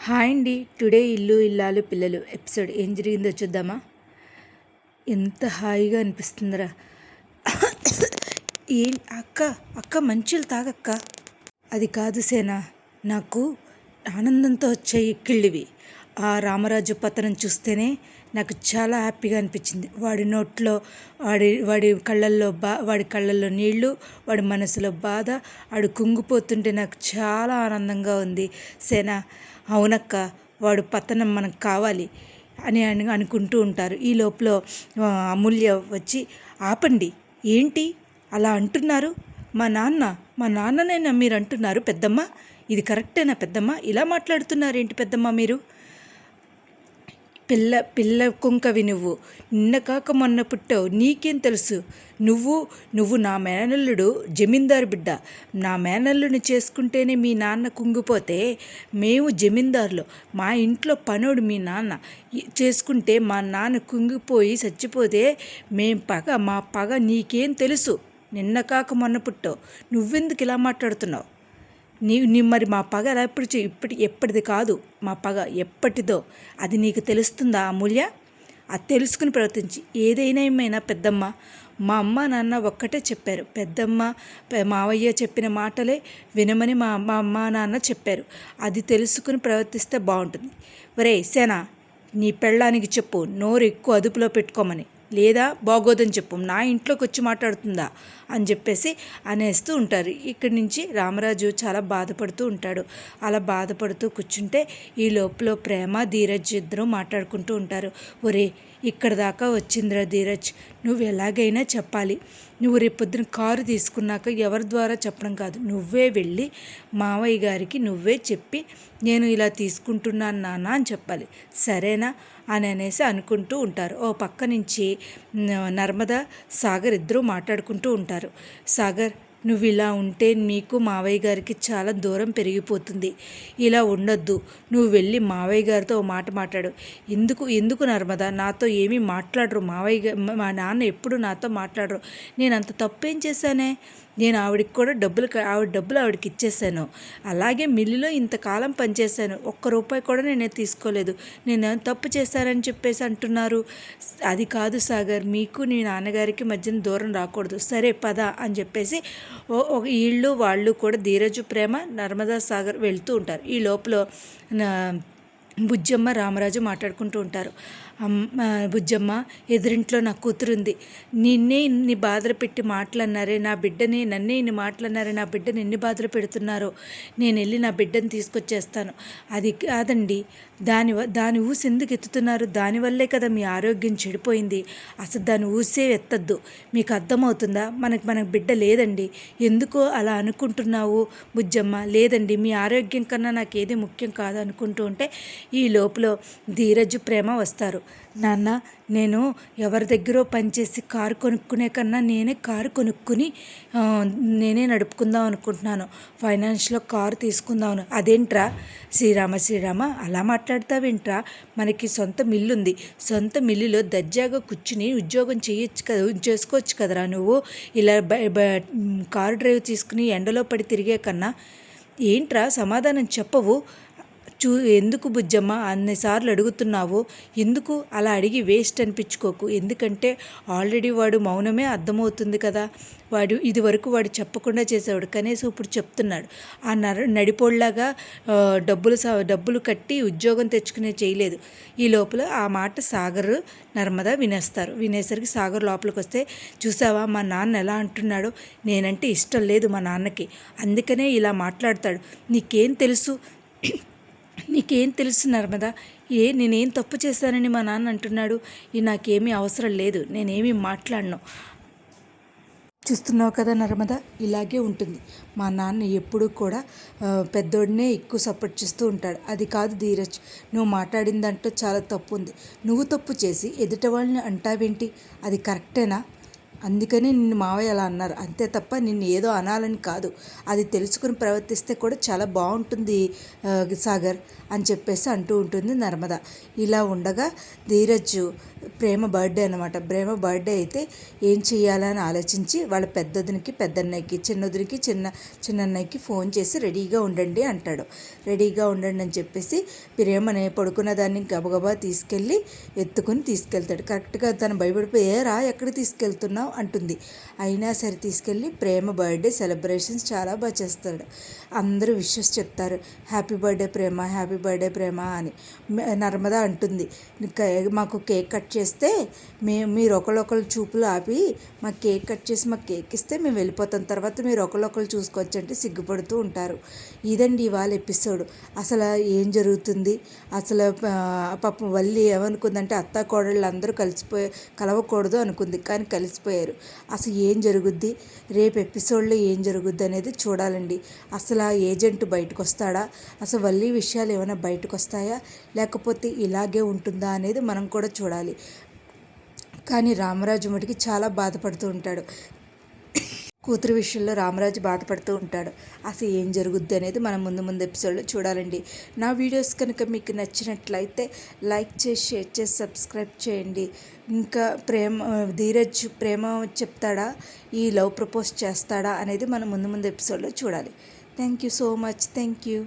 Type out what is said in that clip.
Hi అండి. Today ఇల్లు ఇల్లాలు పిల్లలు ఎపిసోడ్ ఏం జరిగిందో చూద్దామా. ఎంత హాయిగా అనిపిస్తుందిరా. ఏం అక్క అక్క మంచులు తాగక్క. అది కాదు సేనా, నాకు ఆనందంతో వచ్చే ఎక్కిళ్ళివి. ఆ రామరాజు పతనం చూస్తేనే నాకు చాలా హ్యాపీగా అనిపించింది. వాడి నోట్లో వాడి కళ్ళల్లో నీళ్లు, వాడి మనసులో బాధ, వాడు కుంగిపోతుంటే నాకు చాలా ఆనందంగా ఉంది సేనా. అవునక్క, వాడు పతనం మనకు కావాలి అని అనుకుంటూ ఉంటారు. ఈ లోపల అమూల్య వచ్చి, ఆపండి, ఏంటి అలా అంటున్నారు? మా నాన్ననేనా మీరు అంటున్నారు పెద్దమ్మ? ఇది కరెక్టేనా పెద్దమ్మ? ఇలా మాట్లాడుతున్నారేంటి పెద్దమ్మ మీరు? పిల్ల కుంకవి నువ్వు. నిన్న కాక మొన్న పుట్టావు, నీకేం తెలుసు? నువ్వు నా మేనల్లుడు జమీందారు బిడ్డ. నా మేనల్లుని చేసుకుంటేనే మీ నాన్న కుంగిపోతే, మేము జమీందారులు, మా ఇంట్లో పనోడు మీ నాన్న చేసుకుంటే మా నాన్న కుంగిపోయి చచ్చిపోతే మా పగ నీకేం తెలుసు? నిన్న కాక మొన్న పుట్టావు, నువ్వెందుకు ఇలా మాట్లాడుతున్నావు? నీ మరి మా పగ ఎలా ఎప్పటిది కాదు, మా పగ ఎప్పటిదో. అది నీకు తెలుస్తుందా అమూల్య? అది తెలుసుకుని ప్రవర్తించి ఏమైనా పెద్దమ్మ, మా అమ్మ నాన్న ఒక్కటే చెప్పారు. పెద్దమ్మ మావయ్య చెప్పిన మాటలే వినమని మా అమ్మ నాన్న చెప్పారు. అది తెలుసుకుని ప్రవర్తిస్తే బాగుంటుంది. ఒరే సేనా, నీ పెళ్ళానికి చెప్పు నోరు ఎక్కువ అదుపులో పెట్టుకోమని, లేదా బాగోదని చెప్పు. నా ఇంట్లోకి వచ్చి మాట్లాడుతుందా అని చెప్పేసి అనేస్తూ ఉంటారు. ఇక్కడి నుంచి రామరాజు చాలా బాధపడుతూ ఉంటాడు. అలా బాధపడుతూ కూర్చుంటే ఈ లోపల ప్రేమ ధీరజ్ ఇద్దరు మాట్లాడుకుంటూ ఉంటారు. ఒరే, ఇక్కడ దాకా వచ్చిందిరా ధీరజ్, నువ్వు ఎలాగైనా చెప్పాలి. నువ్వు రేపొద్దున కారు తీసుకున్నాక ఎవరి ద్వారా చెప్పడం కాదు, నువ్వే వెళ్ళి మావయ్య గారికి నువ్వే చెప్పి నేను ఇలా తీసుకుంటున్నాను నాన్న అని చెప్పాలి, సరేనా అని అనేసి అనుకుంటూ ఉంటారు. ఓ పక్క నుంచి నర్మదా సాగర్ ఇద్దరూ మాట్లాడుకుంటూ ఉంటారు. సాగర్, నువ్వు ఇలా ఉంటే మీకు మావయ్య గారికి చాలా దూరం పెరిగిపోతుంది. ఇలా ఉండొద్దు. నువ్వు వెళ్ళి మావయ్య గారితో ఓ మాట మాట్లాడు. ఎందుకు నర్మదా? నాతో ఏమీ మాట్లాడరు మావయ్య మా నాన్న ఎప్పుడు నాతో మాట్లాడరు. నేను అంత తప్పేం చేశానే? నేను ఆవిడకి కూడా డబ్బులు ఆవిడకి ఇచ్చేసాను. అలాగే మిల్లులో ఇంతకాలం పనిచేశాను, ₹1 కూడా నేనే తీసుకోలేదు. నేను తప్పు చేశానని చెప్పేసి అంటున్నారు. అది కాదు సాగర్, మీకు నీ నాన్నగారికి మధ్యన దూరం రాకూడదు. సరే పద అని చెప్పేసి వీళ్ళు వాళ్ళు కూడా ధీరజు ప్రేమ నర్మదా సాగర్ వెళ్తూ ఉంటారు. ఈ లోపల బుజ్జమ్మ రామరాజు మాట్లాడుకుంటూ ఉంటారు. బుజ్జమ్మ, ఎదురింట్లో నా కూతురుంది. నిన్నే ఇన్ని బాధలు పెట్టి మాటలన్నారే నా బిడ్డని, నన్నే ఇన్ని మాటలన్నారే నా బిడ్డని ఎన్ని బాధలు పెడుతున్నారో. నేను వెళ్ళి నా బిడ్డని తీసుకొచ్చేస్తాను. అది కాదండి, దాని ఊసి ఎందుకు ఎత్తుతున్నారు? దానివల్లే కదా మీ ఆరోగ్యం చెడిపోయింది. అసలు దాని ఊసే ఎత్తద్దు. మీకు అర్థమవుతుందా? మనకు బిడ్డ లేదండి. ఎందుకో అలా అనుకుంటున్నావు బుజ్జమ్మ? లేదండి, మీ ఆరోగ్యం కన్నా నాకు ఏది ముఖ్యం కాదు అనుకుంటూ ఉంటే ఈ లోపల ధీరజు ప్రేమ వస్తారు. నాన్న, నేను ఎవరి దగ్గర పనిచేసి కారు కొనుక్కునే కన్నా నేనే కారు కొనుక్కుని నేనే నడుపుకుందాం అనుకుంటున్నాను. ఫైనాన్స్లో కారు తీసుకుందామను. అదేంట్రా శ్రీరామ అలా మాట్లాడతావేంట్రా? మనకి సొంత మిల్లు ఉంది. సొంత మిల్లులో దర్జాగా కూర్చుని ఉద్యోగం చేసుకోవచ్చు కదరా నువ్వు. ఇలా కారు డ్రైవ్ తీసుకుని ఎండలో పడి తిరిగే కన్నా. ఏంట్రా సమాధానం చెప్పవు? ఎందుకు బుజ్జమ్మ అన్నిసార్లు అడుగుతున్నావు? ఎందుకు అలా అడిగి వేస్ట్ అనిపించుకోకు. ఎందుకంటే ఆల్రెడీ వాడు మౌనమే అర్థమవుతుంది కదా. ఇది వరకు వాడు చెప్పకుండా చేసేవాడు, కనీసం ఇప్పుడు చెప్తున్నాడు. ఆ నడిపోళ్లాగా డబ్బులు కట్టి ఉద్యోగం తెచ్చుకునే చేయలేదు. ఈ లోపల ఆ మాట సాగర్ నర్మదా వినేసరికి సాగర్ లోపలికి వస్తే, చూసావా మా నాన్న ఎలా అంటున్నాడో? నేనంటే ఇష్టం లేదు మా నాన్నకి, అందుకనే ఇలా మాట్లాడతాడు. నీకేం తెలుసు నర్మదా? నేనేం తప్పు చేశానని మా నాన్న అంటున్నాడు? నాకేమీ అవసరం లేదు, నేనేమీ మాట్లాడను. చూస్తున్నావు కదా నర్మదా, ఇలాగే ఉంటుంది. మా నాన్న ఎప్పుడూ కూడా పెద్దోడినే ఎక్కువ సపోర్ట్ చేస్తూ ఉంటాడు. అది కాదు ధీరజ్, నువ్వు మాట్లాడిందంటూ చాలా తప్పు ఉంది. నువ్వు తప్పు చేసి ఎదుటి వాళ్ళని అంటావేంటి? అది కరెక్టేనా? అందుకని నిన్ను మావయ్య అలా అన్నారు, అంతే తప్ప నిన్ను ఏదో అనాలని కాదు. అది తెలుసుకుని ప్రవర్తిస్తే కూడా చాలా బాగుంటుంది సాగర్ అని చెప్పేసి అంటూ ఉంటుంది నర్మద. ఇలా ఉండగా ధీరజ్ ప్రేమ బర్త్డే అనమాట. ప్రేమ బర్త్డే అయితే ఏం చేయాలని ఆలోచించి వాళ్ళ పెద్దొదినికి పెద్దన్నయ్యకి, చిన్నొదినికి చిన్నన్నయ్యకి ఫోన్ చేసి రెడీగా ఉండండి అంటాడు. రెడీగా ఉండండి అని చెప్పేసి ప్రేమని పడుకున్న దాన్ని గబగబా తీసుకెళ్ళి ఎత్తుకుని తీసుకెళ్తాడు. కరెక్ట్గా తను భయపడిపోయి ఏరా ఎక్కడికి తీసుకెళ్తున్నావు అంటుంది. అయినా సరే తీసుకెళ్ళి ప్రేమ బర్త్డే సెలబ్రేషన్స్ చాలా బాగా చేస్తాడు. అందరూ విషెస్ చెప్తారు, హ్యాపీ బర్త్డే ప్రేమ, హ్యాపీ బర్త్డే ప్రేమ అని. నర్మద అంటుంది, మాకు కేక్ కట్ చేస్తే మీరు ఒకళ్ళొకళ్ళు చూపులు ఆపి మాకు కేక్ కట్ చేసి మాకు కేక్ ఇస్తే మేము వెళ్ళిపోతాం, తర్వాత మీరు ఒకళ్ళొకళ్ళు చూసుకోవచ్చు అంటే సిగ్గుపడుతూ ఉంటారు. ఇదండి ఇవాళ ఎపిసోడ్. అసలు ఏం జరుగుతుంది, అసలు పాపం వల్లి ఏమనుకుందంటే అత్త కోడళ్ళు అందరూ కలవకూడదు అనుకుంది, కానీ కలిసిపోయారు. అసలు ఏం జరుగుద్ది, రేపు ఎపిసోడ్లో ఏం జరుగుద్ది అనేది చూడాలండి. అసలు ఆ ఏజెంట్ బయటకు వస్తాడా, అసలు వల్లి విషయాలు ఏమైనా బయటకు వస్తాయా, లేకపోతే ఇలాగే ఉంటుందా అనేది మనం కూడా చూడాలి. కానీ రామరాజు మటుకి చాలా బాధపడుతూ ఉంటాడు. కూతురు విషయంలో రామరాజు బాధపడుతూ ఉంటాడు. అసలు ఏం జరుగుద్ది అనేది మనం ముందు ఎపిసోడ్లో చూడాలండి. నా వీడియోస్ కనుక మీకు నచ్చినట్లయితే లైక్ చేసి, షేర్ చేసి, సబ్స్క్రైబ్ చేయండి. ఇంకా ధీరజ్ ప్రేమ చెప్తాడా, ఈ లవ్ ప్రపోజ్ చేస్తాడా అనేది మనం ముందు ఎపిసోడ్లో చూడాలి. Thank you so much. Thank you.